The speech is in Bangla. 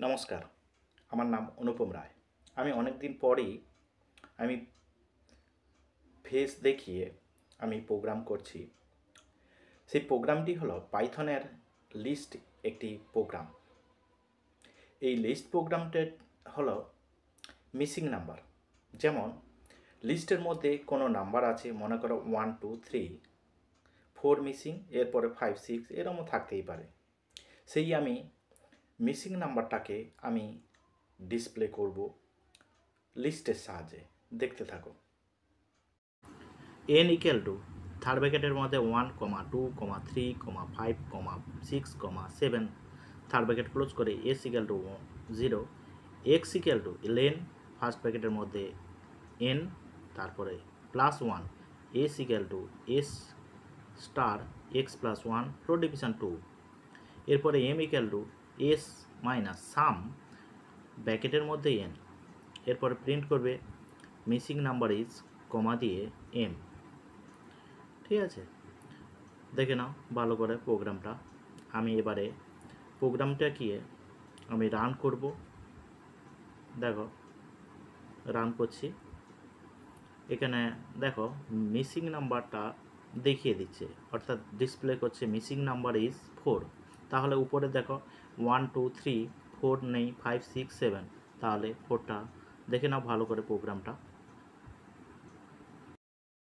নমস্কার, আমার নাম অনুপম রায়। আমি অনেক দিন পরেই আমি ফেস দেখিয়ে আমি প্রোগ্রাম করছি। সেই প্রোগ্রামটি হলো পাইথনের লিস্ট একটি প্রোগ্রাম। এই লিস্ট প্রোগ্রামটা হলো মিসিং নাম্বার। যেমন লিস্টের মধ্যে কোনো নাম্বার আছে, মনে করো 1 2 3 4 মিসিং, এরপরে 5 6 এরকমও থাকতেই পারে। সেই আমি মিসিং নাম্বারটাকে আমি ডিসপ্লে করব লিস্টের সাহায্যে। দেখতে থাকো। n ইকুয়াল টু থার্ড ব্র্যাকেটের মধ্যে 1 2 3 5 6 7, থার্ড ব্র্যাকেট ক্লোজ করে s equal to 0, x equal to len first ব্র্যাকেটের মধ্যে n, তারপরে +1, s equal to s star x plus 1 row division 2, এরপরে m equal to s minus sum ব্র্যাকেটের মধ্যে n, এরপরে প্রিন্ট করবে মিসিং নাম্বার ইজ কমা দিয়ে m। ঠিক আছে, দেখে নাও ভালো করে প্রোগ্রামটা। আমি এবারে প্রোগ্রামটা গিয়ে আমি রান করব। দেখো রান করছি। এখানে দেখো মিসিং নাম্বারটা দেখিয়ে দিচ্ছে, অর্থাৎ ডিসপ্লে করছে মিসিং নাম্বার ইজ 4। তাহলে উপরে দেখো 1 2 3 4 নেই, 5 6 7, তাহলে 4টা দেখে নাও ভালো করে প্রোগ্রামটা।